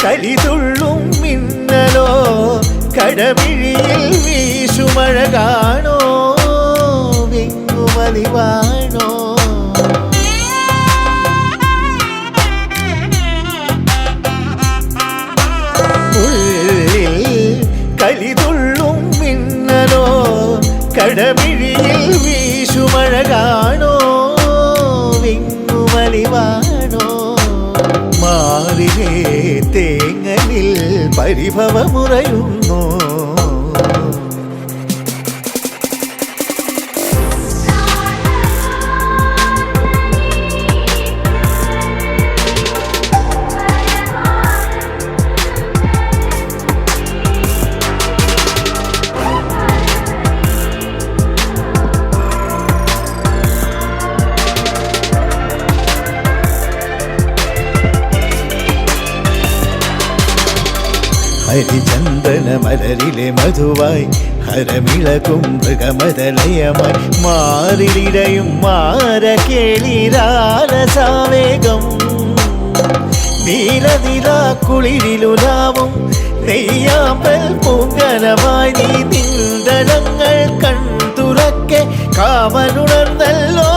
കലിതുള്ളും മിന്നലോ കടമിഴിയിൽ വീശുമഴ കാണോ വിങ്ങുമലിവാണോ ഉള്ളിൽ കലിതുള്ളും മിന്നലോ കടമിഴിയിൽ വീശുമഴ കാണോ വിങ്ങുമലിവാണോ മാറിലേ തേങ്ങലിൽ പരിഭവമുറയുന്നു ഹരിചന്ദന മലരിലെ മധുവായി ഹരമിളകും മൃഗമതലയമായി മാറിലിടയും മാരകേളിരാലസാവേഗം നീലനിലാ കുളിരിലുലാവും നെയ്യാമ്പൽ പൂങ്കനമായി നീ നിന്തളങ്ങൾ കൺതുറക്കെ കാവനുണർന്നല്ലോ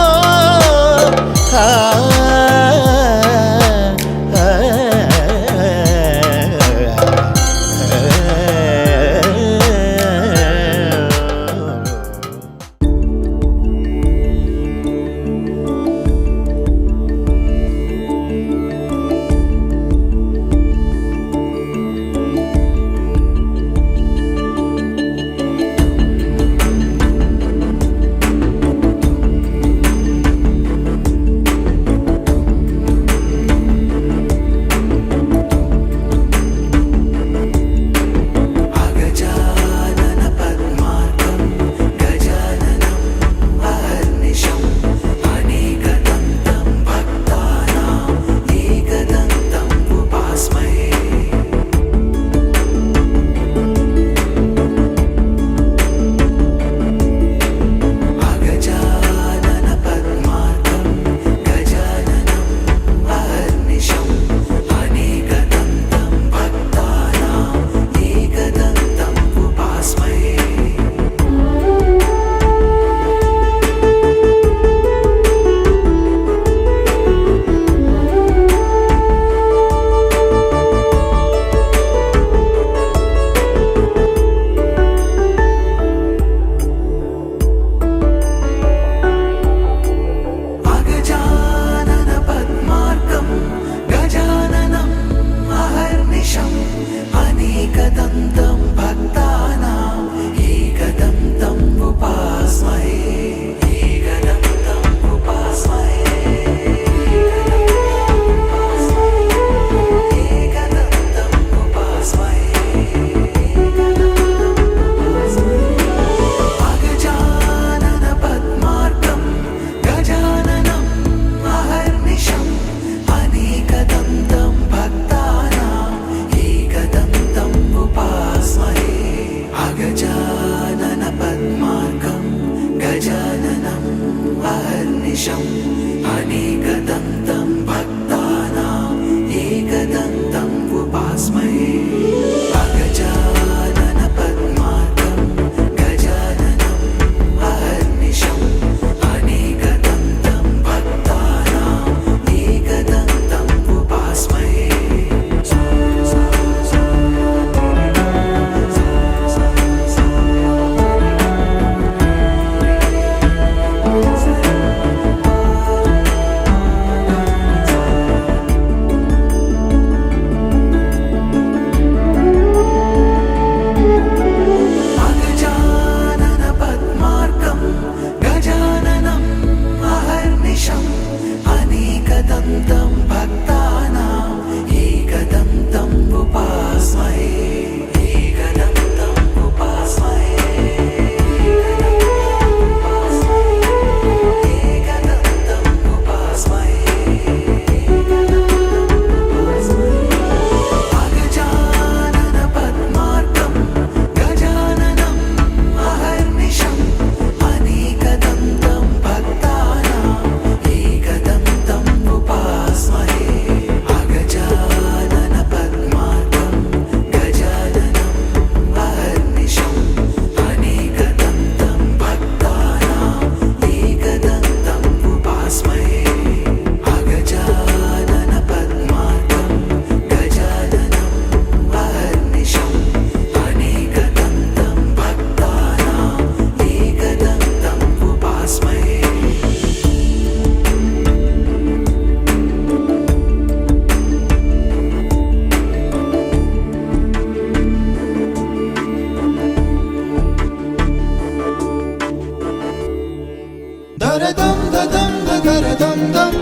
దరదం దదం దరదం దం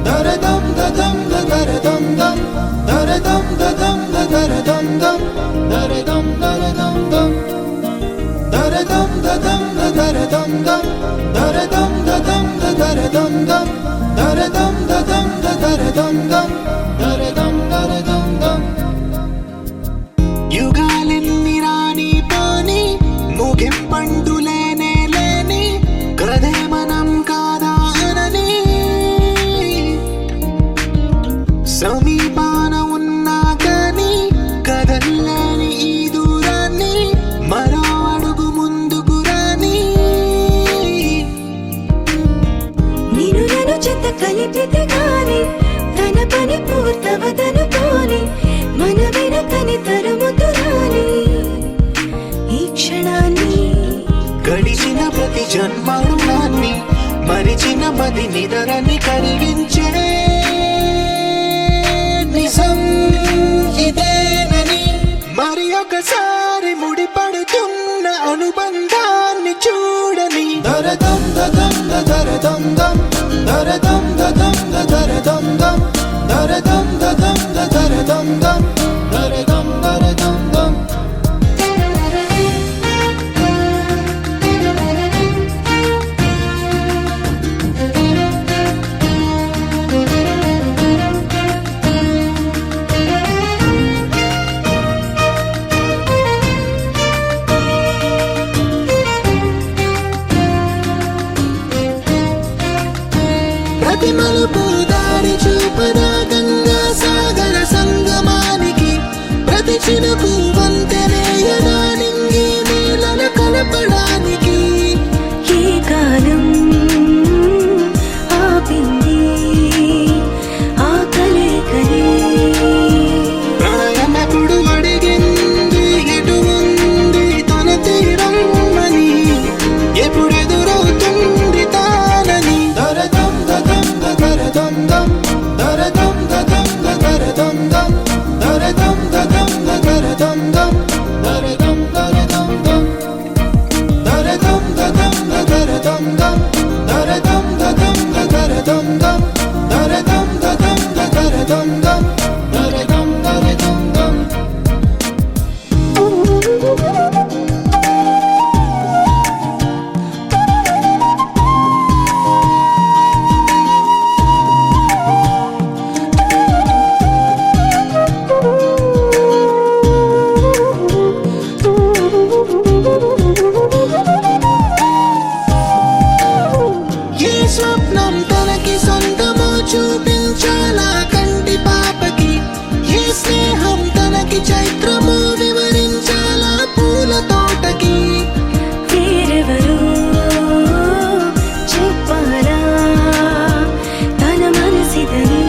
దరదం దదం దరదం దం దరదం దదం దరదం దం దరదం దరదం దం దరదం దదం దరదం దం దరదం దదం దరదం దం దరదం దదం దరదం దం దరదం దరదం దం యుగాలెన్ని రాని పోని ముగింపండు లేనే లేని కదే మనం కాదా అనని సమీపాన ఉన్నా కానీ కదల్లేని ఈ దూరాన్ని మరో అడుగు ముందుకు రాని నేను నన్ను చెత్త కలిపితే గాని తన పని పూర్తవదనుకోని మన వెనకని తరుముతురాని ఈ క్షణాన్ని గడిచిన ప్రతి జన్మరుణాన్ని మరిచిన మది నిదరని కలిగించే నిజం ఇదేనని మరి ఒకసారి ముడిపడుతున్న అనుబంధాన్ని చూడని దరదం దదం దరదం దం దరదం దదం దరదం దం దరదం దదం దరదం దం దరదం దరదం దం ప్రతి మలుపు దారి చూపదా గంగా సాగర సంగమానికి ప్రతి చినుకు వంతెనేయదా నింగి నీళ్ళ కలపడానికి ఏ కాలం ఆపింది ఆ కలయికలే ప్రాయమకుడు అడిగింది ఎటు ఉంది తన తీరమ్మని ఎప్పుడెదురవుతుంది తానని దరదం దదం దరదం దం దరదం దదం దరదం దం దరదం దదం దరదం దం దరదం దరదం దం దరదం దదం దరదం దం దరదం దదం దరదం దం దరదం దదం దరదం దం దరదం దరదం దం ఏ స్వప్నం తనకి సొంతమో చూపించాలా కంటి పాపకి ఏ స్నేహం తనకి చైత్రమో వివరించాలా పూల తోటకి వేరెవరో చెప్పాలా తన మనసిదని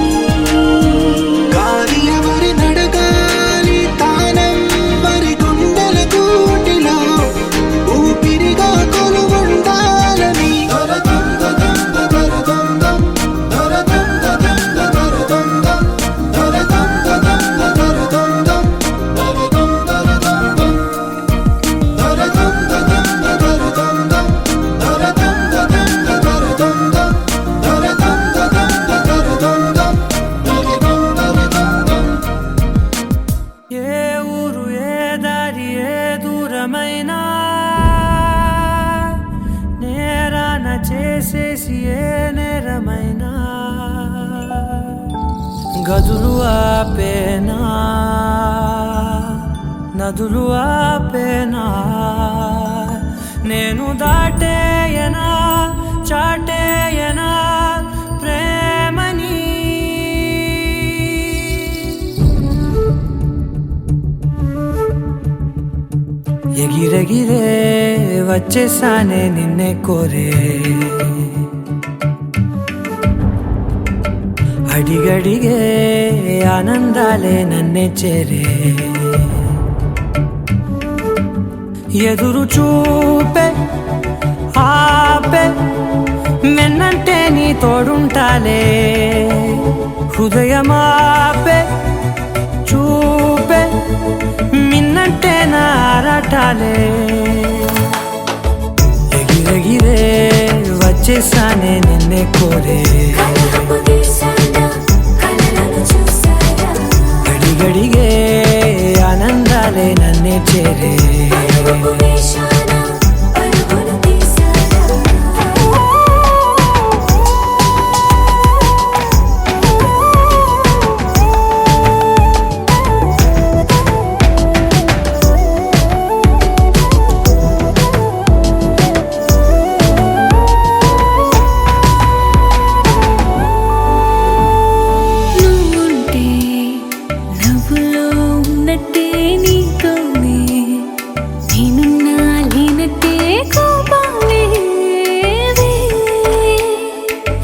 గాలి ఎవరి నడగాలి తానం మరి గుండెల కూటిలో ఊపిరిగా కొలువుండాలని దరదం దదం దరదం దం దరదం దదం దరదం దం దరదం దదం దరదం దం దరదం దరదం దం దరదం దదం దరదం దం దరదం దదం దరదం దం దరదం దదం దరదం దం దరదం దరదం దం ఏ ఊరు ఏ దారి ఏ దూరమైనా నేరాన చేసేసి ఏ నేరమైనా గదులు ఆపేనా నదులు ఆపేనా నేను దాటేయనా చాటేయనా ప్రేమని ఎగిరెగిరే వచ్చేసానే నిన్నే కోరే అడిగడిగే ఆనందాలే నన్నే చేరే ఎదురు చూపే ఆపే మెన్నంటే నీ తోడుంటాలే హృదయమాపే చూపే మిన్నంటే నారాటాలే ఎగిరెగిరే వచ్చి వచ్చేసానే నిన్నే కోరే కలహపు తీసానా కలలను చూసారా గడిగడిగే ఆనందాలే నన్నే చేరే పరుగు వేశానా పరుగులు తీసారా నువ్వుంటే నవ్వులో ఉన్నట్టే నీతోనే నేనున్నా లేనట్టే కోపాలే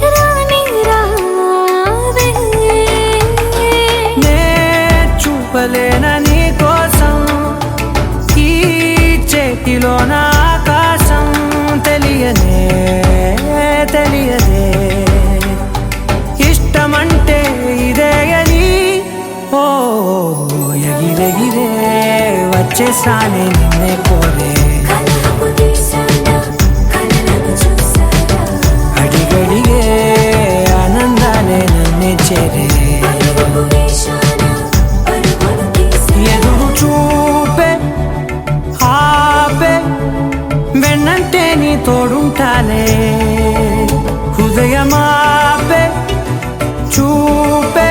రాని రావే నే చూపలేన నీ కోసం ఈ చేతిలో నా ఆకాశం తెలియదే తెలియదే ఇష్టమంటే ఇదే అని ఓ ఎగిరెగిరే వచ్చేసానే నిన్నే కోరే కలహపు తీసానా కలలను చూసారా అడిగడిగే ఆనందాలే నన్నే చేరే పరుగు వేశానా పరుగులు తీసారా ఎదురు చూపే ఆపే వెన్నంటే నీ తోడుంటాలే హృదయమాపే చూపే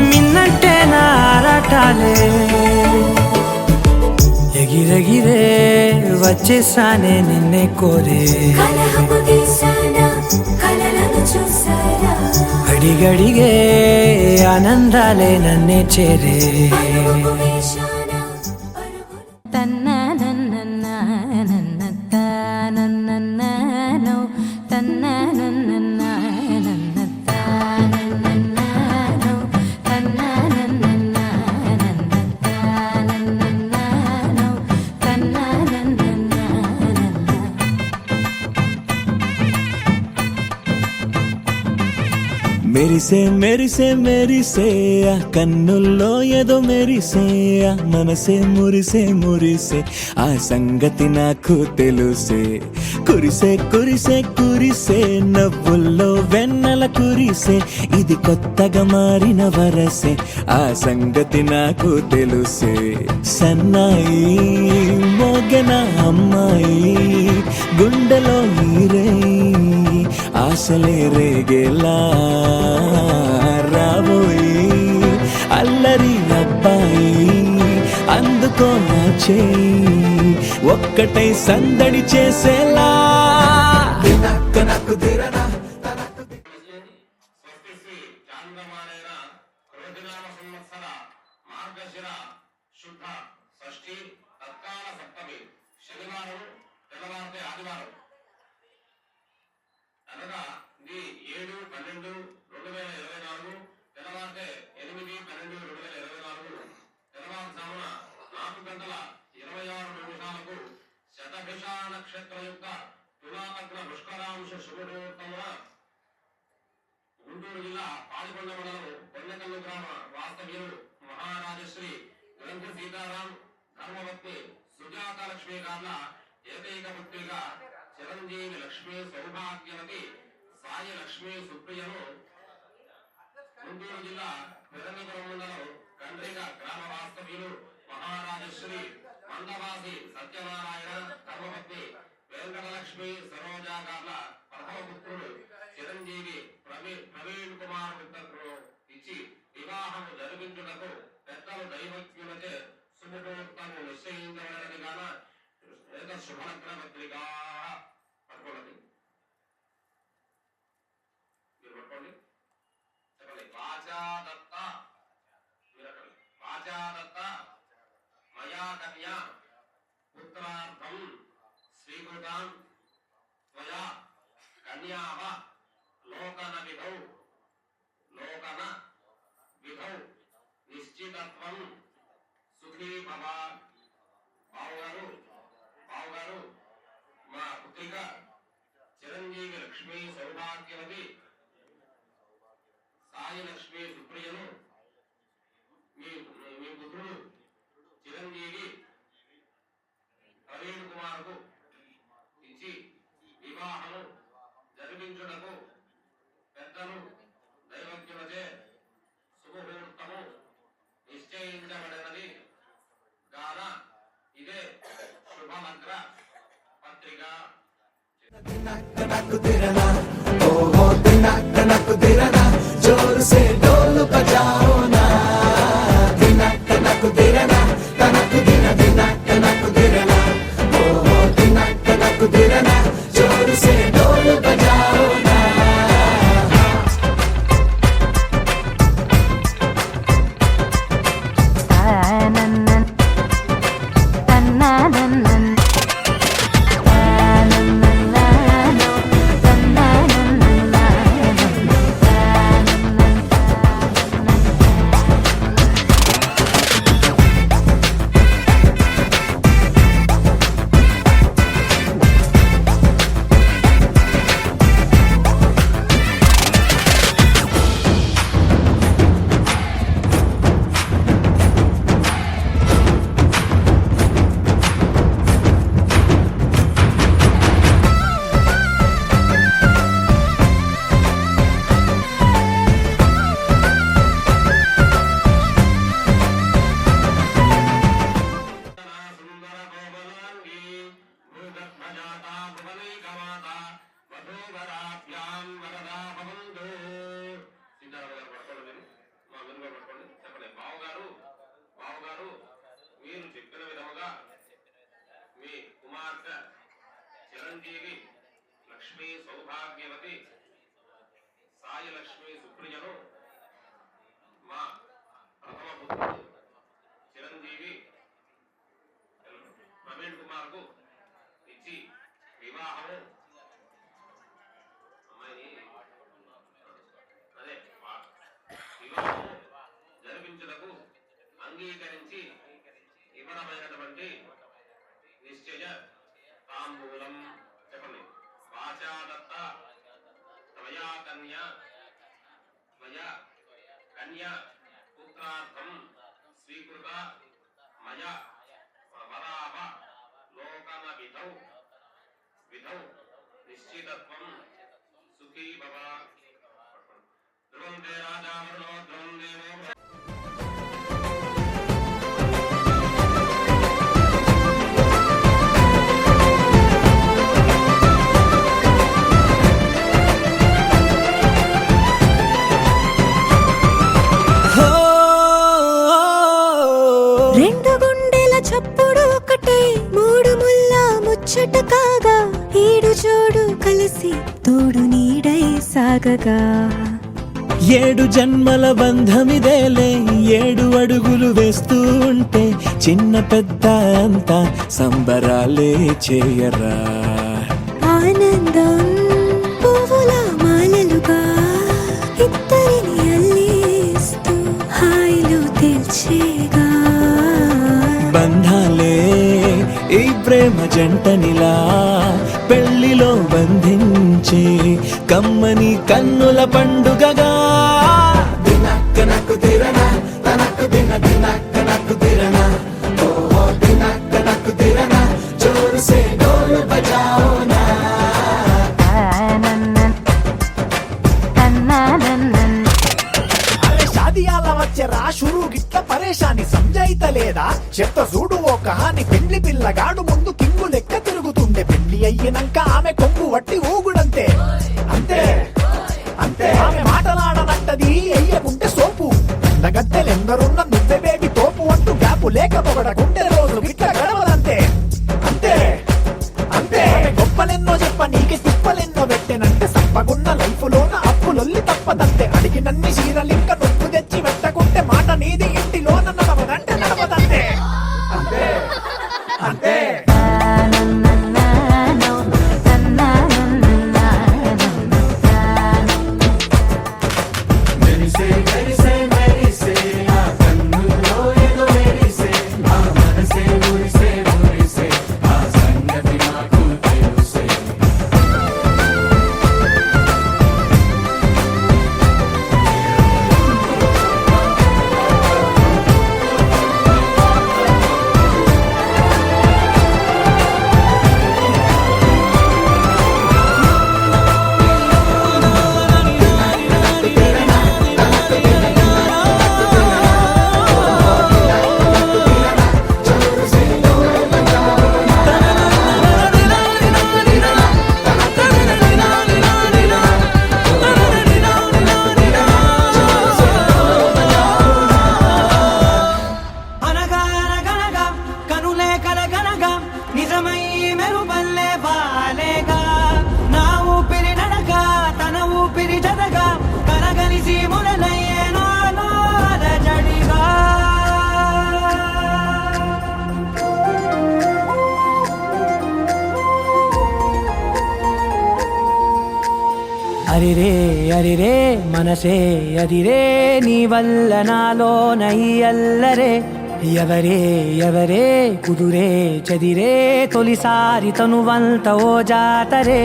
మిన్నంటే నారాటాలే ఎగిరెగిరే వచ్చేసానే నిన్నే కోరే కలహపు తీసానా కలలను చూసారా అడిగడిగే ఆనందాలే నన్నే చేరే పరుగు వేశానా పరుగులు తన్ననన్ననన్ననో తన్ననన్ననన్ననో తన్ననన్ననన్ననో తన్ననన్ననన్ననో మెరిసే మెరిసే మెరిసే ఆ కన్నుల్లో ఏదో మెరిసే ఆ మనసే మురిసే మురిసే ఆ సంగతి నాకు తెలుసే కురిసే కురిసే కురిసే నవ్వుల్లో వెన్నెల కురిసే ఇది కొత్తగా మారిన వరసే ఆ సంగతి నాకు తెలుసే సన్నాయి మోగన అమ్మాయి గుండెలో ఈరే ఆశలే రేగేలా రాబోయి అల్లరి అబ్బాయి అందుకో నా చేయి ఒక్కటై సందడి చేసేలా స్వస్తి శ్రీ చాంద్రమానేన క్రోధినామ సంవత్సర మార్గశిర శుద్ధ షష్ఠి తత్కాల సప్తమి శనివారం తెల్లవారితే ఆదివారం అనగా ఇది 7/12/2024 తెల్లవారితే 8/12/2024 తెల్లవారుజామున 4:26 శతభిష నక్షత్రయుక్త తులాలగ్న పుష్కరాంశ శుభముహూర్తమున గుంటూరు జిల్లా పాడికొండ మండలం కొండకల్లు గ్రామ వాస్తవ్యులు మహారాజశ్రీ గ్రంథ సీతారాం ధర్మపత్ని సుజాత లక్ష్మీ గార్ల ఏకైక పుత్రిగా చిరంజీవి లక్ష్మీ సౌభాగ్యవతి సాయి లక్ష్మీ సుప్రియను గుంటూరు జిల్లా పెరంగపురం మండలం కండ్రిక గ్రామ వాస్తవ్యులు మహారాజశ్రీ మందవాసి సత్యనారాయణ ధర్మపత్ని వెంకటలక్ష్మి సరోజా గార్ల ప్రథమ పుత్రుడు చిరంజీవి ప్రవీణ్ కుమార్ గుప్తకు ఇచ్చి వివాహము జరిపించుటకు పెద్దలు దైవజ్ఞులచే శుభముహూర్తము నిశ్చయించబడని గాన శుభలగ్న పత్రికా పట్టుకోండి మీరు పట్టుకోండి చెప్పండి వాచాదత్త వాచాదత్త మయా కన్యా పుత్రార్థం స్వీకృతాం త్వయా కన్యావ లోకన విధౌ నిశ్చితత్వం సుఖీ భవ బావుగారు మా పుత్రిక చిరంజీవి లక్ష్మీ సౌభాగ్యవతి సాయి లక్ష్మీ సుప్రియను మీ పుత్రుడు చిరంజీవి ప్రవీణ్ కుమార్కు ఇచ్చి వివాహము జరిపించుటకు పెద్దలు దైవజ్ఞులచే శుభముహూర్తము నిశ్చయించబడినది గాన ఇదే శుభమంత్ర పత్రిక. तनक तिरना ओ हो तनक तिरना जोर से ढोल बजाओ ना तनक तिरना तनक तिरना ओ हो तनक तिरना जोर से ढोल बजाओ ना తన్ననన్ తన్ననన్ తన్ననన్ననో తన్ననన్నననో సుందర గోబలాంగి భూగర్భజాతా భువనైకమాత వధూవరాభ్యాం వరదా భవంతు. సీతారామ గారు పట్టుకోండి, మా గురుగారు పట్టుకోండి, చెప్పండి. బావగారు మీరు చెప్పిన విధముగా మీ కుమార్తె చిరంజీవి లక్ష్మీ సౌభాగ్యవతి సాయి లక్ష్మీ సుప్రియను మా ప్రథమ పుత్రుడు చిరంజీవి ప్రవీణ్ కుమార్ కు ఇచ్చి వివాహము అమ్మాయిని వివాహము జరిపించుటకు అంగీకరించి ఇవ్వడమైనటువంటి నిశ్చయ తాంబూలం చెప్పండి. వాచాదత్త త్వయా కన్య పుత్రార్థం స్వీకృత మయ వరావ లోకన విధౌ నిశ్చితత్వం సుఖీ భవ. ధ్రువం తే రాజా వరుణో ధ్రువం దేవో हो రెండు గుండెల చప్పుడు ఒకటే మూడు ముల్ల ముచ్చట కాగా ఈడు జోడు కలిసి తోడు నీడై సాగగా ఏడు జన్మల బంధమిదేలే ఏడు అడుగులు వేస్తూ ఉంటే చిన్న పెద్ద అంతా సంబరాలే చేయరా ఆనందం పువ్వుల మాలలుగా ఇద్దరిని అల్లేస్తూ హాయిలో తేల్చేగా బంధాలే ఈ ప్రేమ జంటనిలా పెళ్లిలో బంధించి కమ్మని కన్నుల పండుగగా దినక్కనకు తిరనా తనకు దినక్కనకు తిరనా ఓ దినక్కనకు తిరనా జోరు సే డోలు బజాओ నా తన్ననన్ తన్ననన్నన్ అరే షాదియాల వచ్చెరా షురు గిట్ల పరేషాని సంజాయితలేదా చెప్త చూడు ఓ కహాని పెళ్లి పిల్లగాడు ముందు కింగు లెక్క తిరుగుతుండే పెళ్లి అయ్యినంక ఆమె కొంగు వట్టి ఊగుడంతే అంతే అంతే ఆమె మాటలాడనంటది అయ్యకుంటే సోపు అందగత్తెలెందరున్న నువ్వే బేబీ తోపు అంటూ గ్యాపు లేక పొగడకుంటే రోజు గిట్ల గడవదంతే అంతే అంతే ఆమె గొప్పలెన్నో చెప్ప నీకే తిప్పలెన్నో పెట్టెనంటే సప్పగున్న లైఫ్ లోన అప్పులొల్లి తప్పదంతే అడిగినన్ని చీరలింక నొప్పు తెచ్చి పెట్టకుంటే మాట నీది ఇంటిలోన నడవదంటే నడవదంతే అంతే అంతే తన్ననన్ననో తన్ననన్నననో అరిరే అరిరే మనసే అదిరే నీ వల్ల నాలో నై అల్లరే ఎవరే ఎవరే కుదురే చదిరే తొలిసారి తనువంత ఓ జాతరే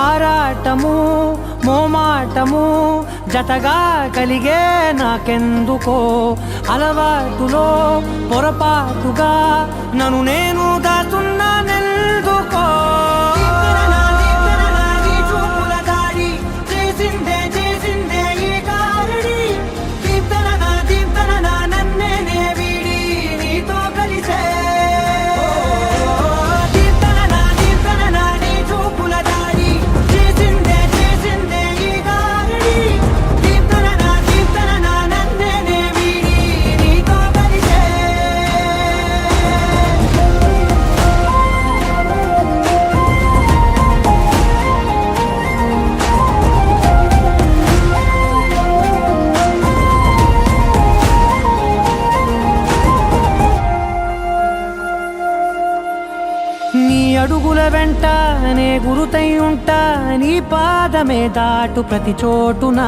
ఆరాటము మోమాటము జతగా కలిగే నాకెందుకో అలవాటులో పొరపాటుగా నన్ను నేను దాచున్నానెందుకో నీ అడుగుల వెంట నే గురుతై ఉంటా నీ పాదమే దాటు ప్రతి చోటున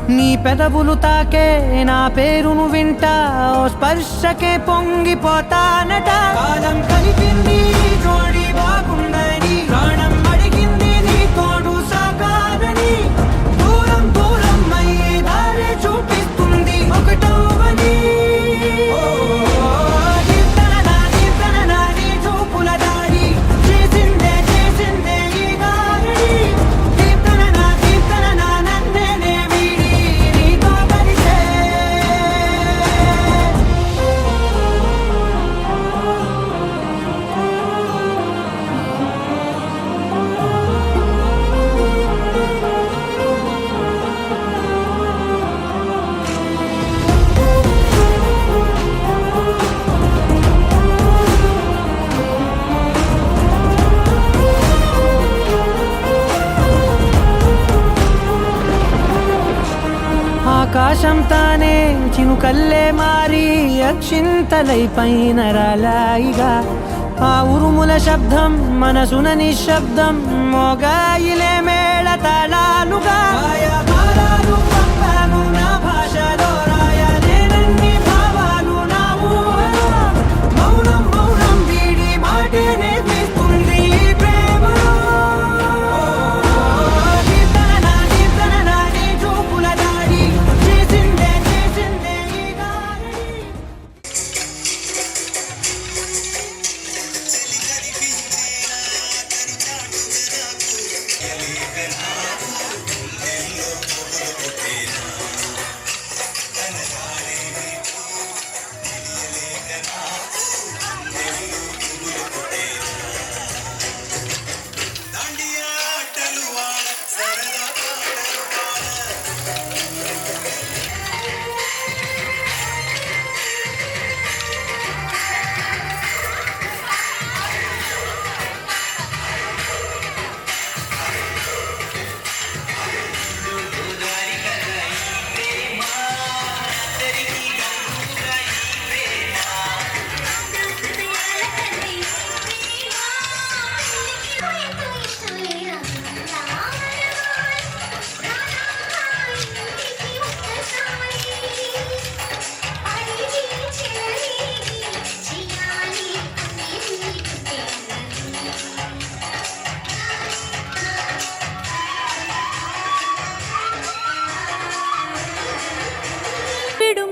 నీ పెదవులు తాకే నా పేరును వింటా ఓ స్పర్శకే పొంగిపోతానట కాలం కలిపింది జోడి బాగుందని ప్రాణం అడిగింది నీ తోడు సాగాలని దూరం దూరం అయ్యే దారి చూపిస్తుంది ఒకటవని ఆకాశం తానే చినుకల్లే మారి అక్షింతలై పైన రాలాయిగా ఆ ఉరుముల శబ్దం మనసున నిశ్శబ్దం మోగాయిలే మేళ తాళాలుగా నా భాషలో రాయలేనన్ని భావాలు నా ఊహలో మౌనం మౌనం వీడి మాటే నేర్పిస్తుంది ప్రేమలో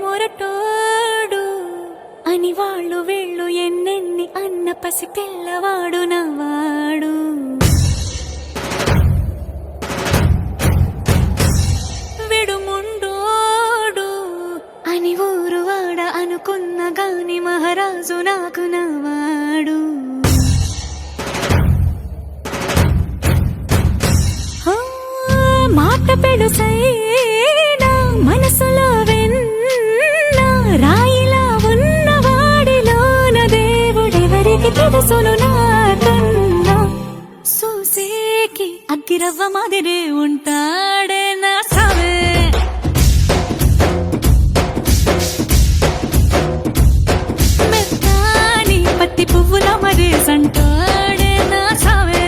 మొరటోడు అని వాళ్ళు వీళ్ళు ఎన్నెన్ని అన్న పసి పిల్లవాడు నవాడు విడుముండోడు అని ఊరు వాడ అనుకున్న గాని మహారాజు నాకు నవాడు మాట పెడుసైనా మనసులో రాయిలా ఉన్నవాడిలోన దేవుడెవరికి తెలుసును నాకన్నా సూసేకి అగ్గిరవ్వ మాదిరే ఉంటాడే నా సవే మెత్తాని పత్తి పువ్వుల మరేసంటాడే నా సవే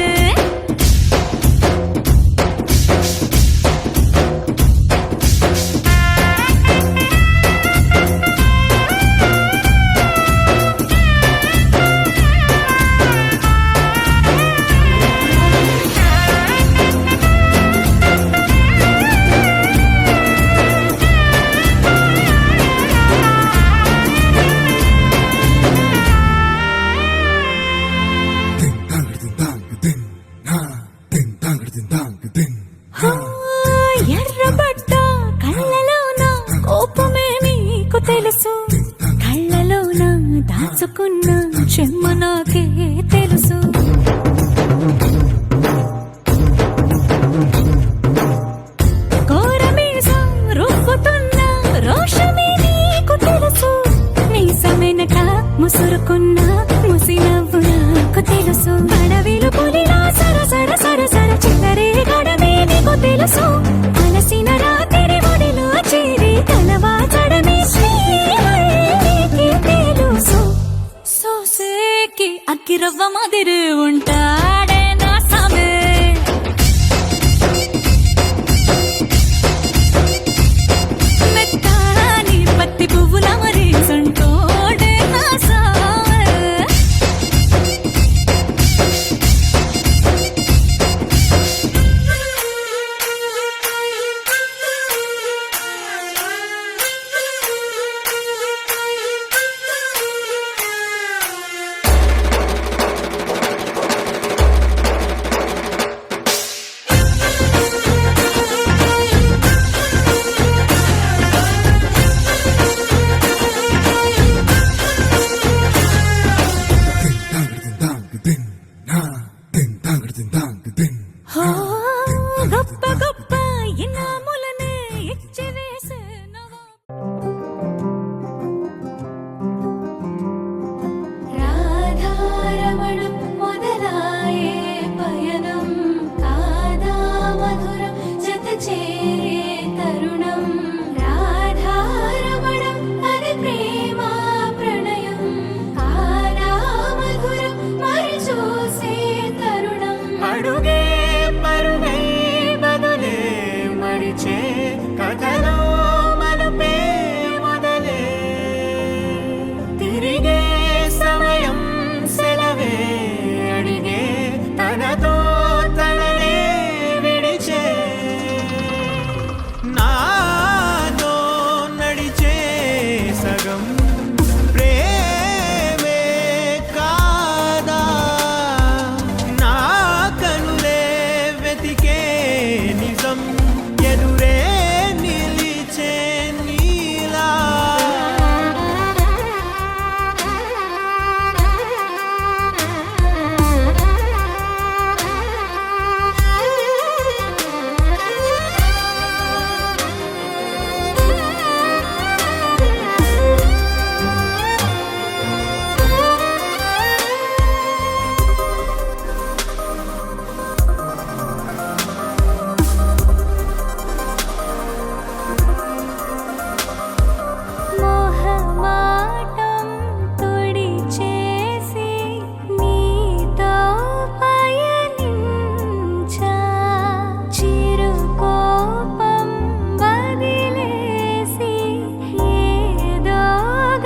హో, గొప్ప గొప్ప ఇనాములనే ఇచ్చి వేసినవా. రాధారమణం మొదలాయే పయనం కాదా మధురం జత చేరే తరుణం. రాధారమణం అది ప్రేమ ప్రణయం కాదా మధురం మరి చూసే తరుణం. అడుగే పరుగే బదులే మరిచే కథలో మలుపే మొదలే తిరిగే సమయం సెలవే అడిగే తనతో తననే విడిచే నాతో నడిచే సగం ప్రేమే కాదా నా కనులే వెతికే నిజం ఎదురే నిలిచే నీలా. మోహమాటం తుడిచేసి నీతో పయనించా. చిరుకోపం వదిలేసి ఏదో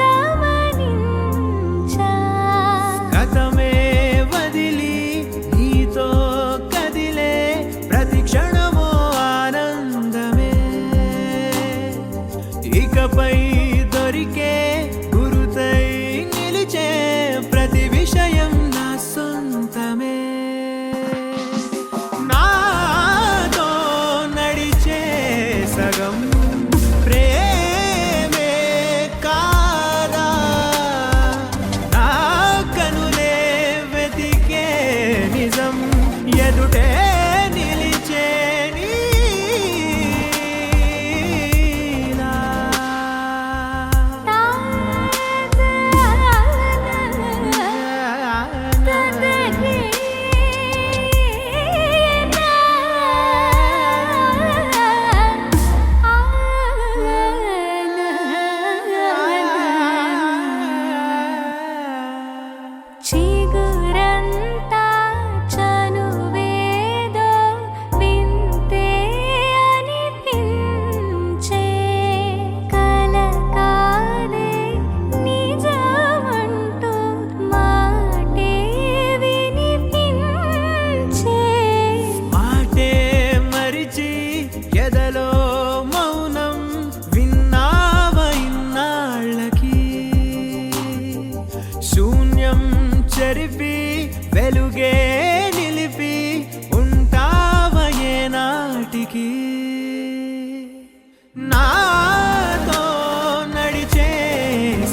గమనించా. గతమే వదిలి నీతో కదిలే ప్రతి క్షణమో ఆనందమే ఇకపై దొరికే గురుతై నిలిచే ప్రతి విషయం నా సొంతమే. నాతో నడిచే సగం ప్రేమే కాదా నా కనులే వెతికే నిజం ఎదుటే నిలిచే నీలా. చిగురంతా చనువేదో వింతే అనిపించే. కలకాలే నిజమంటూ మాటే వినిపించే. మాటే మరిచి ఎదలో మౌనం విన్నావ ఇన్నాళ్ళకి శూన్యం చెరిపి వెలుగే నిలిపి ఉంటావ ఏనాటికి. నాతో నడిచే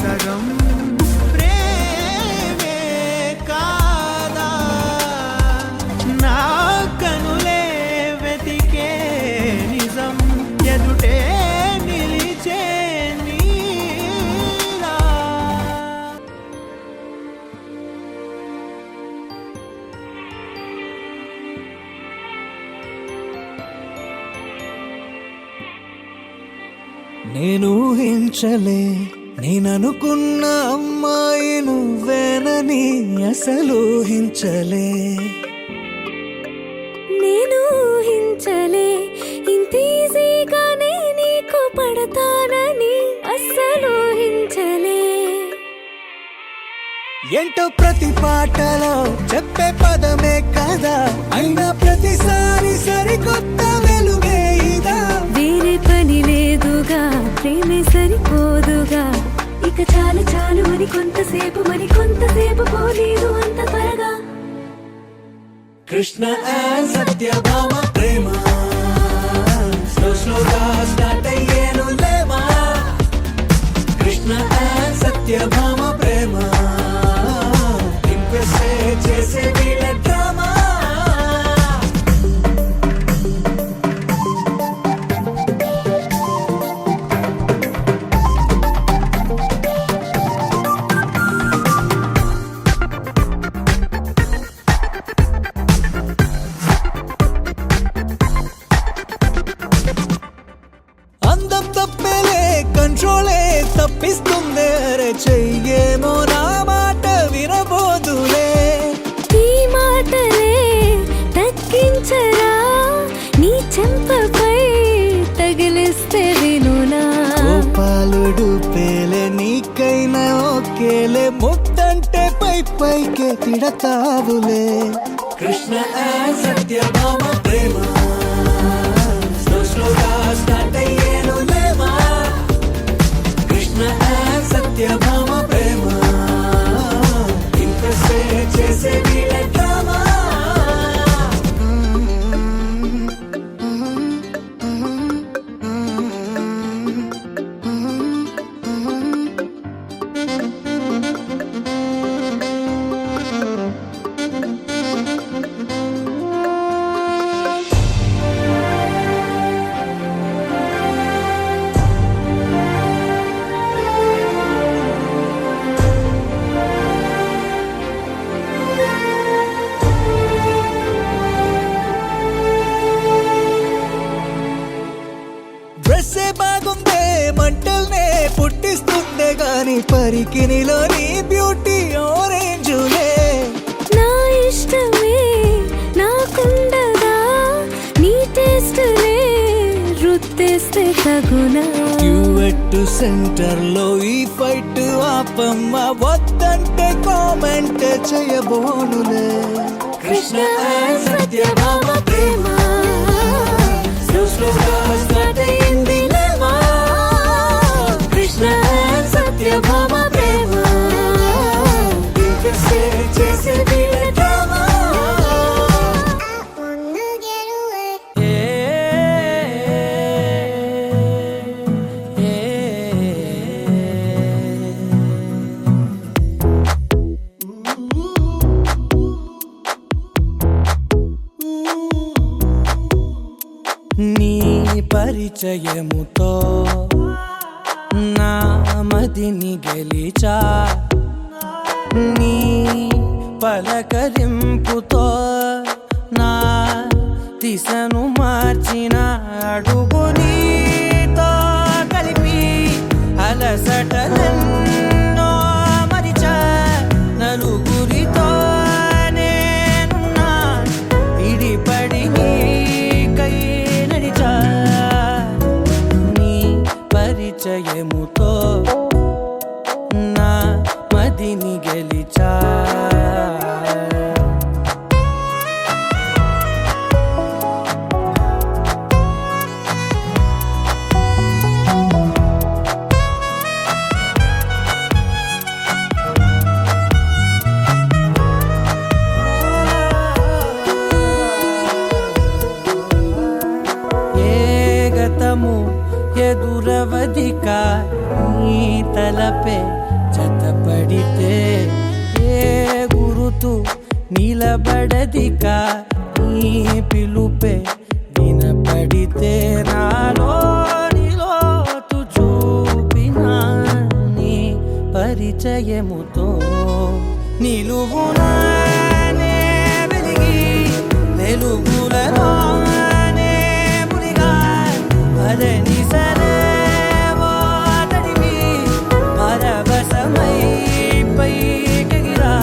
సగం ప్రేమే కాదా నా కనులే వెతికే నిజం ఎదుటే నిలిచే నీలా. నేను ఊహించలే నేననుకున్న అమ్మాయి నువ్వేనని అసలు ఊహించలే. నేను ఊహించలే ఇంత ఈజీగానే నీకు పడతానని అస్సలు ఊహించలే. ఏంటో ప్రతి పాటలో చెప్పే పదమే కదా అయినా ప్రతిసారి సరికొత్త వెలుగే ఇదా. వేరే పని లేదుగా ప్రేమే సరిపోదుగా. ఇక చాలు చాలు అని కొంతసేపు మరి కొంతసేపు పోలేదు అంత త్వరగా. కృష్ణ అండ్ సత్యభామ ప్రేమ స్లోగా స్టార్ట్ అయ్యేను లేమా. కృష్ణ అండ్ సత్యభామ ప్రేమ ఇంప్రెస్ చేసే వీళ్ళ డ్రామా. అనిపిస్తుంది అరే చెయ్యేమో నా మాట వినబోదులే ఈ మాటలే తగ్గించరా నీ చెంపపై తగిలిస్తే వినునా గోపాలుడు పేలే నీకైనా ఓకేలే ముట్టంటే పైకే తిడతావులే కృష్ణ సత్యభామ ప్రేమ స్లోగా స్టార్ట్ అయ్యేను లేమా కృష్ణ సత్యభామ ప్రేమ ఇంప్రెస్ చేసే వీళ్ళ డ్రామా డ్రెస్సే బాగుందే మంటల్నే పుట్టిస్తుందే గాని పరికినిలో నీ బ్యూటీ ఆరెంజులే నా ఇష్టమే నాకుండదా నీ టేస్ట్లే రుత్తేస్తే తగునా డ్యూయెట్ సెంటర్ లో ఈ ఫైట్ ఆపమ్మ వద్దంటే కామెంట్ చేయబోనులే కృష్ణ సత్యభామ ప్రేమ స్లోగా స్టార్ట్ అయింది లేమా కృష్ణ సత్యభామ ప్రేమ ఇంప్రెస్ చేసే వీళ్ళ డ్రామా నీ పరిచయముతో నా మదిని గెలిచా నీ పలకరింపుతో నా దిశను మార్చిన అడుగు నీతో కలిపి అలసటలెన్నో మరిచా నలుగురితో నేనున్నా ఇడిపడి నీకై నడిచా నీ పరిచయముతో నా మదిని గెలిచా గతము ఎదురవధిక నీ తలపే జతపడితే ఏ గురుతు నిలబడదిక నీ పిలుపే వినపడితే నాలో నిలోతు చూపిన నీ పరిచయముతో నిలువునానే వెలిగి వెలుగులలోనే మునిగా అదని సరేవో తడివి పరవశమై పైకెగిరా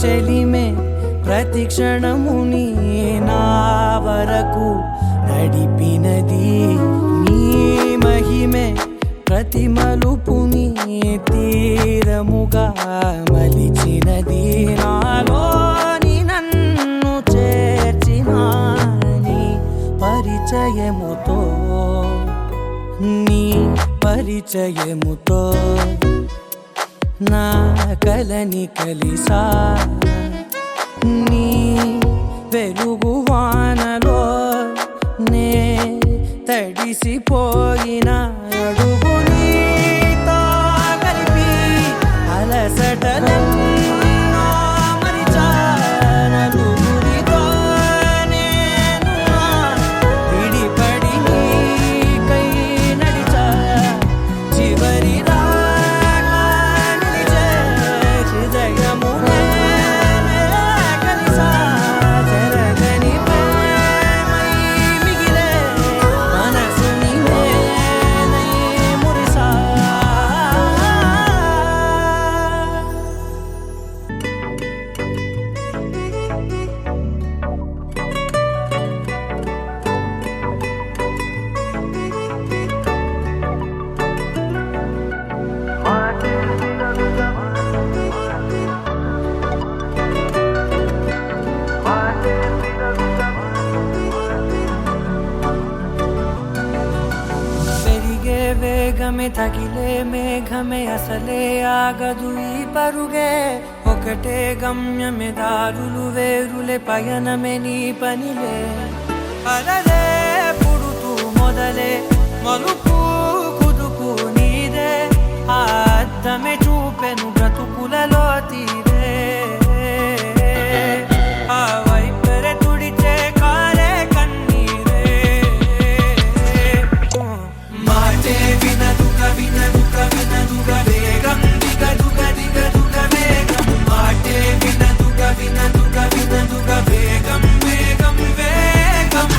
చెలిమే ప్రతి క్షణముని నా వరకు నడిపినది నీ మహిమే ప్రతి మలుపుని తీరముగా మలిచినది నాలోని నన్ను చేర్చిన నీ పరిచయముతో నీ పరిచయముతో నా కలని కలిసా నీ వెలుగు వానలో నే తడిసిపోయిన అడుగు నీతో కలిపి అలసటలెన్నో మరిచా నలుగురితో నేను వేగమే తగిలే మేఘమే అసలే ఆగదు ఈ పరుగే ఒకటే గమ్యమే దారులు వేరులే పయనమే నీ పనిలే అలలే పుడుతూ మొదలే మలుపు కుదుపు నీదే ఆ అద్దమే చూపెను బ్రతుకులలో తీరే ఆ వైపరే తుడిచే కారే కన్నీరే మాటే వినదుగ వినదుగ వినదుగ వేగం దిగదుగ దిగదుగ వేగం మాటే వినదుగ వినదుగ వినదుగ వేగం వేగం వేగం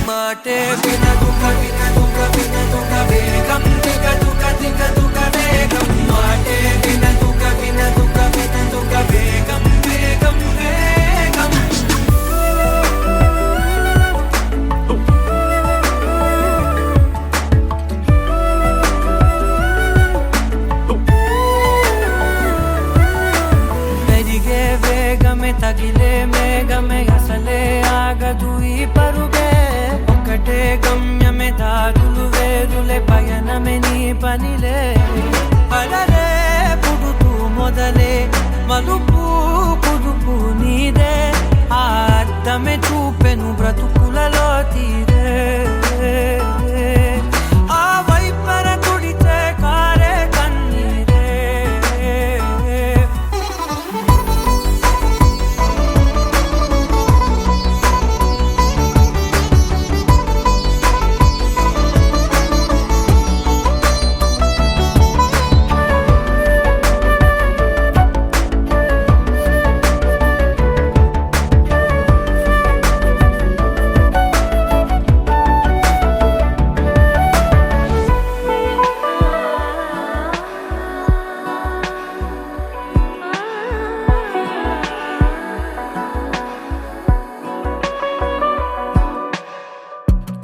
మాటే వినదుగ వినదుగ వినదుగ వేగం దిగదుగ దిగదుగ వేగం మాటే వినదుగ వినదుగ వినదుగ వేగం వేగం వేగం పెరిగే వేగమే తగిలే మేఘమే అసలే ఆగదు ఈ పరుగే ఒకటే గమ్యమే దారులు వేరులే పయనమే నీ పనిలే అలలే పుడుతూ మొదలే మలుపు కుదుపు నీదే ఆ అద్దమే చూపెను బ్రతుకులలో తీరే ఆ వైపర తుడితే కారే కన్నీరే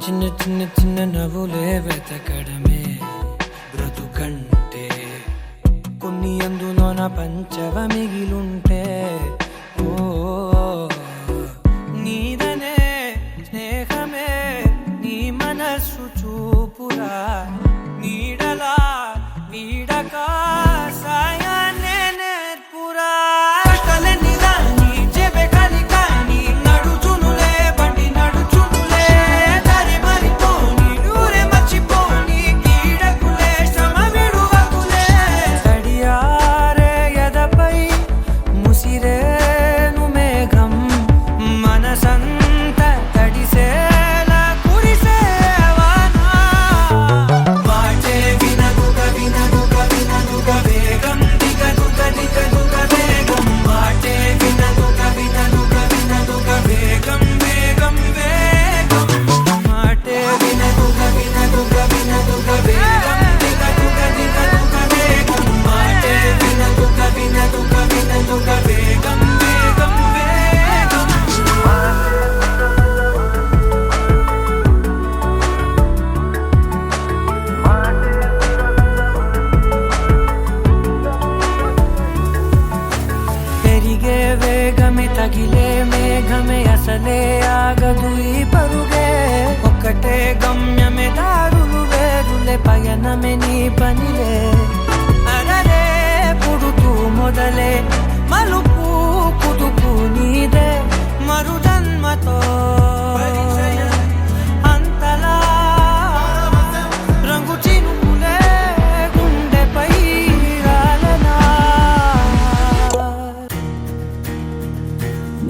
చిన్న చిన్న చిన్న నవ్వులే వెతకడమే బ్రతుకంటే కొన్ని అందులోన పంచవ మిగిలుంటే ఓ నీదనే స్నేహమే నీ మనస్సు చూపురా నీడలా వీడక సాయాన్నే నేర్పురా కలని రాని చెబె కలికాని నడుచునులే బండి నడుచునులే దారి మరిపోని ఊరే మర్చిపోని కీడకులే శ్రమ విడువకులే తడియారే ఎదపై ముసిరేను మేఘం మనసంత తడిసేలా కురిసేవానా మాటే వినదుగ వినదుగ వినదుగ వేగం దిగదుగ దిగదుగ వేగం మాటే వినదుగ వినదుగ వినదుగ వేగం వేగం వేగం మాటే వినదుగ వినదుగ వినదుగ వేగం దిగదుగ దిగదుగ వేగం మాటే వినదుగ వినదుగ వినదుగ వేగం వేగం వేగం పెరిగే వేగమే తగిలే మేఘమే అసలే ఆగదు ఈ పరుగే ఒకటే గమ్యమే దారులు వేరులే పయనమే నీ పనిలే అలలే పుడుతూ మొదలే మలుపు కుదుపు నీదే మరు జన్మతో అంతలా రంగు చినుకులే గుండెపై రాలనా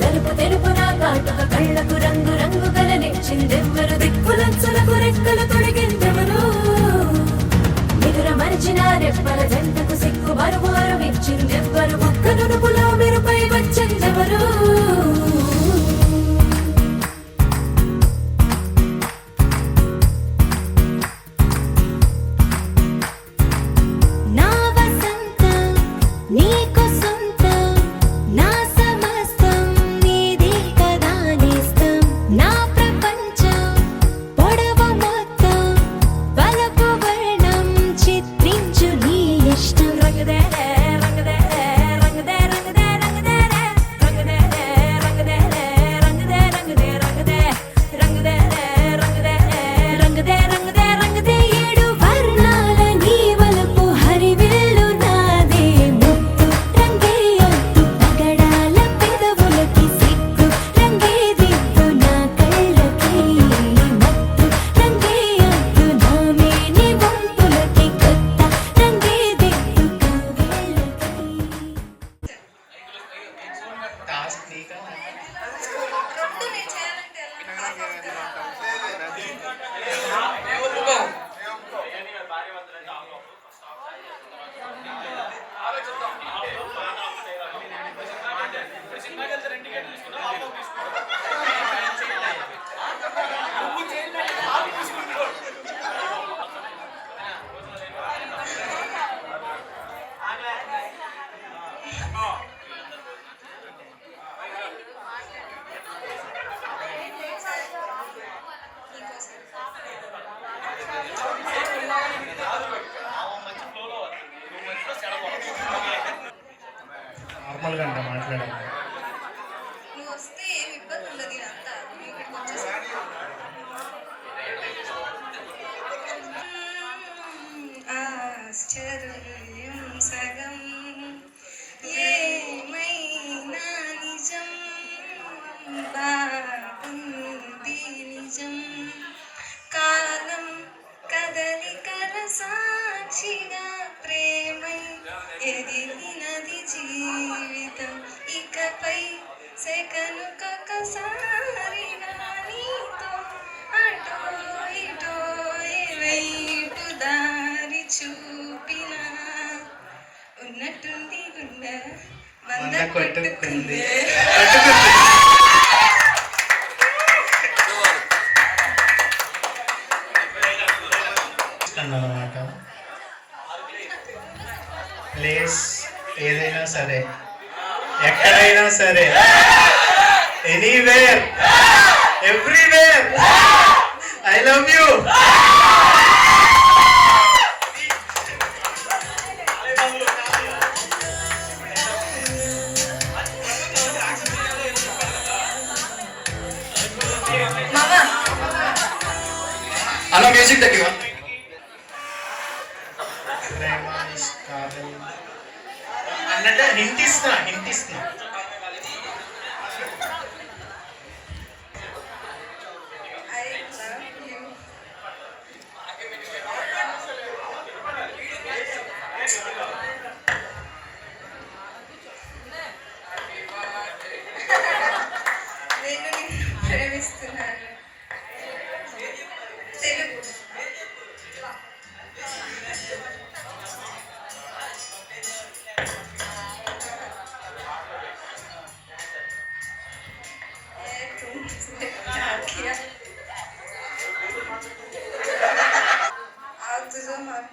నలుపు తెలుపున కాటుక కళ్ళకు రంగు రంగు గలనిచ్చిందెవ్వరు దిక్కులంచులకు రెక్కలు తొడిగిందెవరు నిదుర మరిచిన నార్మల్గా అంట మాట్లాడాలి. నువ్వు వస్తే ఏం ఇబ్బంది ఉండదు అంతా ఇక్కడికి వచ్చేసరికి ఆశ్చర్యం సగం ఏమైనా నిజం బాగుంది నిజం కాలం కదలికల సాక్షిగా ప్రేమై ఎదిగినది జీవితం ఇకపై సెకనుకొకసారి నీతో అటో ఇటో వైపు దారి చూపిన ఉన్నట్టుండి గుండె మంద కొట్టుకుంది. అన్నమాట. ప్లేస్ ఏదైనా సరే, ఎక్కడైనా సరే, anywhere, everywhere, I love you. అలా మ్యూజిక్ దగ్గర ప్రేమ కాదు అన్నట్టు హింటిస్తున్నా. I love you. నేను నిన్ను ప్రేమిస్తున్నాను. తెలుగు तुमसे प्यार किया आज तुझं मन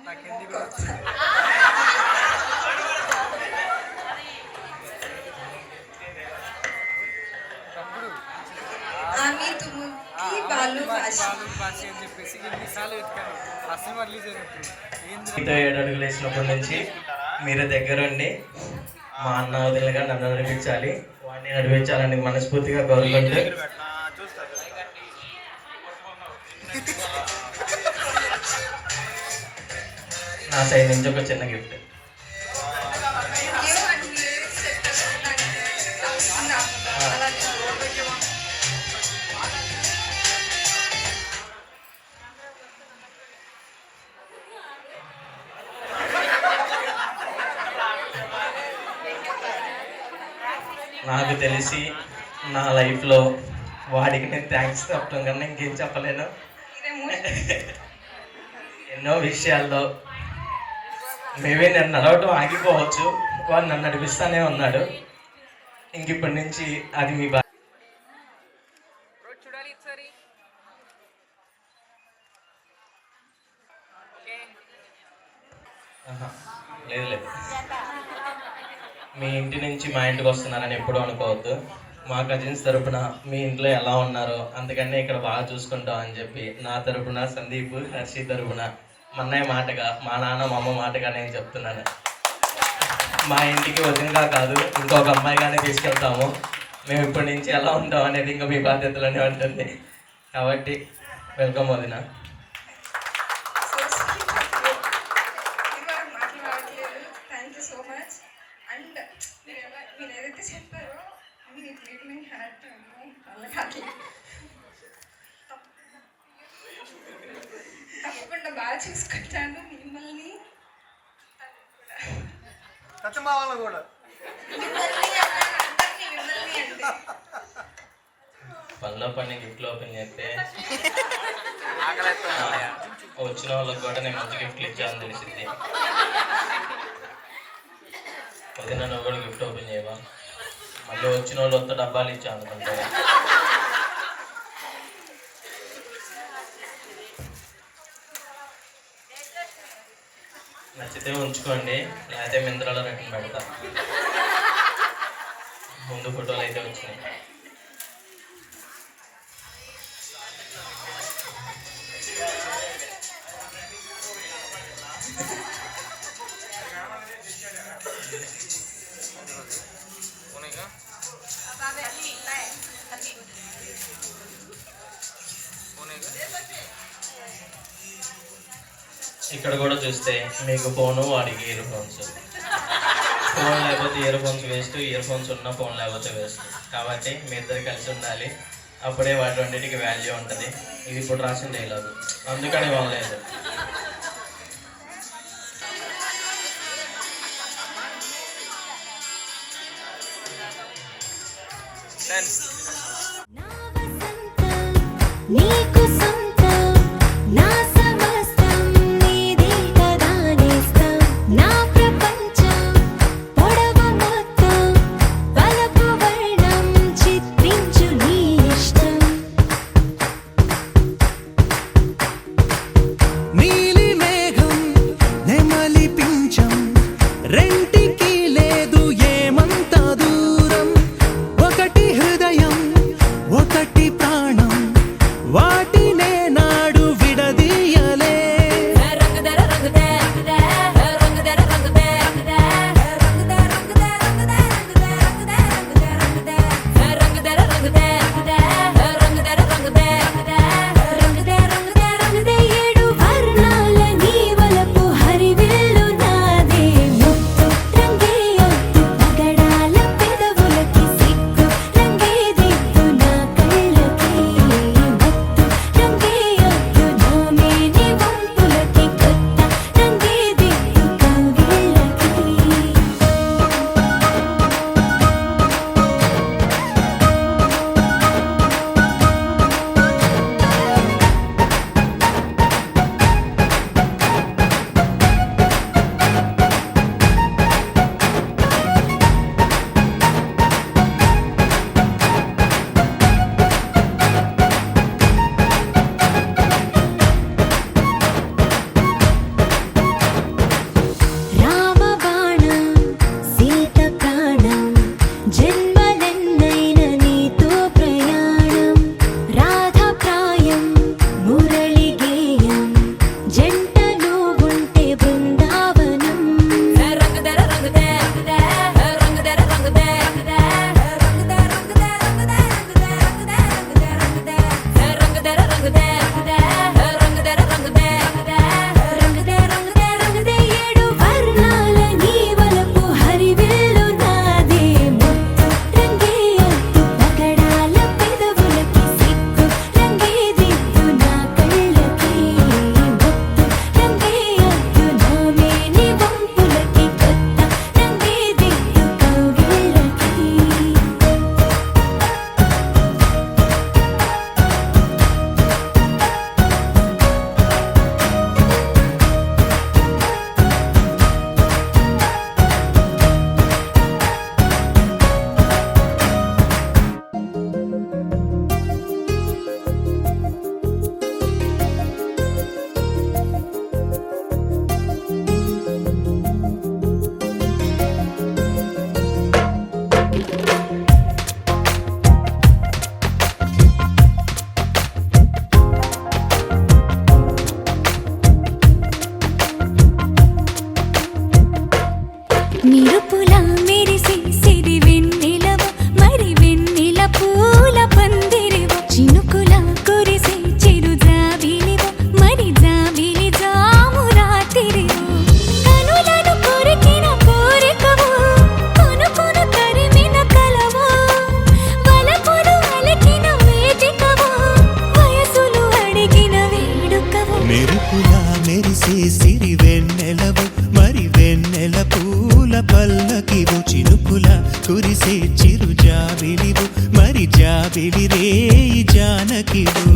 आम्ही तुमकी बालूबाशी మీతో 7 అడుగులు వేసినప్పటి నుంచి మీరు దగ్గరుండి మా అన్న వదిలిగా నన్ను నడిపించాలి, వాడిని నడిపించాలని మనస్ఫూర్తిగా కోరుకుంటూ నా సైడ్ నుంచి ఒక చిన్న గిఫ్ట్. నాకు తెలిసి నా లైఫ్లో వాడికి నేను థ్యాంక్స్ చెప్పడం కన్నా ఇంకేం చెప్పలేను. ఎన్నో విషయాల్లో మేబీ నేను నడవటం ఆగిపోవచ్చు, వాడు నన్ను నడిపిస్తానే ఉన్నాడు. ఇంక ఇప్పటి నుంచి అది మీ లేదు మీ ఇంటి నుంచి మా ఇంటికి వస్తున్నారని ఎప్పుడూ అనుకోవద్దు. మా కజిన్స్ తరపున మీ ఇంట్లో ఎలా ఉన్నారో అందుకనే ఇక్కడ బాగా చూసుకుంటాం అని చెప్పి నా తరపున, సందీప్, హర్షి తరపున, మా అన్నయ్య మాటగా, మా నాన్న మా అమ్మ మాటగా నేను చెప్తున్నాను, మా ఇంటికి వదినగా కాదు ఇంకొక అమ్మాయిగానే తీసుకెళ్తాము. మేము ఇప్పటి నుంచి ఎలా ఉంటాం అనేది ఇంకా మీ బాధ్యతలోనే ఉంటుంది. కాబట్టి వెల్కమ్ వదిన. మీరు ఏదైతే చెప్పారో మీరు ట్రీట్మెంట్ హ్యాట్ తప్పకుండా బాగా చూసుకుంటాను మిమ్మల్ని కూడా పనిలో పని గిఫ్ట్లు ఓపెన్ చేస్తే వచ్చిన వాళ్ళకి కూడా నేను మంచి గిఫ్ట్లు ఇచ్చాను తెలిసింది. వదిన నువ్వు కూడా గిఫ్ట్ ఓపెన్ చేయవా? మళ్ళీ వచ్చిన వాళ్ళు కొత్త డబ్బాలు ఇచ్చాను అనుకుంటా. నచ్చితే ఉంచుకోండి, లేకపోతే మింత్రాలో రిటర్న్ పెడతా. ముందు ఫోటోలు అయితే వచ్చినాయి. ఇక్కడ కూడా చూస్తే మీకు ఫోను, వాడికి ఇయర్ ఫోన్స్. ఫోన్ లేకపోతే ear phones waste, ear phones ఉన్న ఫోన్ లేకపోతే వేస్ట్. కాబట్టి మీ ఇద్దరు కలిసి ఉండాలి, అప్పుడే వాటి రెండింటికి వాల్యూ ఉంటుంది. ఇది ఇప్పుడు రాసిన డైలాగు, అందుకని వాళ్ళలేదు. నీకు సొంతం నా సమస్తం నీదే కదా నేస్తం నా ప్రపంచం పొడవు మొత్తం పలపు వర్ణం చిత్రించు నీ ఇష్టం నీలి మేఘం నెమలి పించం రెంటికి లేదు ఏమంత దూరం. ఒకటి హృదయం ఒకటి ప్రాణం వాటినే నాడు విడదీయలే. ఏడు వర్ణాల నీ వలపు హరివిల్లు నాదే ముత్తు రంగే ఒత్తు పగడాల పెదవులకి సిగ్గు రంగే దిద్దు నా కళ్ళకి ముత్తు రంగే ఒత్తు నా మేని వంపులకి కొత్త రంగే దిద్దు కౌగిళ్ళకి రామబాణం సీత ప్రాణం జన్మలెన్నైన నీతో ప్రయాణం రాధప్రాయం మురళి గేయం జంటలో ఉంటే బృందావనం ఏడు వర్ణాల నీ వలపు హరివిల్లు నాదే ముత్తు రంగే ఒత్తు పగడాల పెదవులకి సిగ్గు రంగే దిద్దు నా కళ్ళకి ముత్తు రంగే ఒత్తు నా మేని వంపులకి కొత్త రంగే దిద్దు కౌగిళ్ళకి నిరుపులా మెరిసి సిరి వెన్నెలవు మరి వెన్నెల పూల పందిరివు చినుకులా కురిసి చిరు జాబిలివు మరి జాబిలి జాము రాత్రివు కనులను కొరికిన కోరికవు కొనుకొను తరిమిన కలవు వలపులు అలికిన వేదికవు వయసులు అడిగిన వేడుకవు మెరుపులా మెరిసే సిరి వెన్నెలవు మరి వెన్నెల పూల పల్లకివు చినుకుల కురిసే చిరు జాబిలివు మరి జాబిలి రేయి జానకివు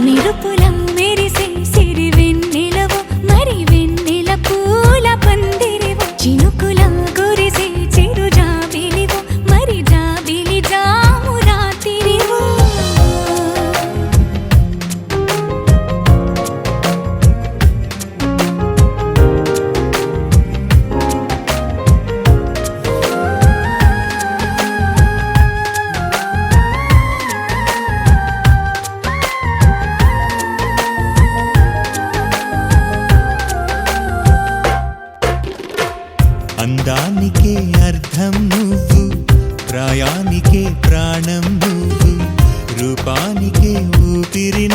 నిరుపులా మెరిసే సిరి వెన్నెలవు మరి వెన్నెల పూల పందిరివు చినుకు రూపానికే ఊపిరి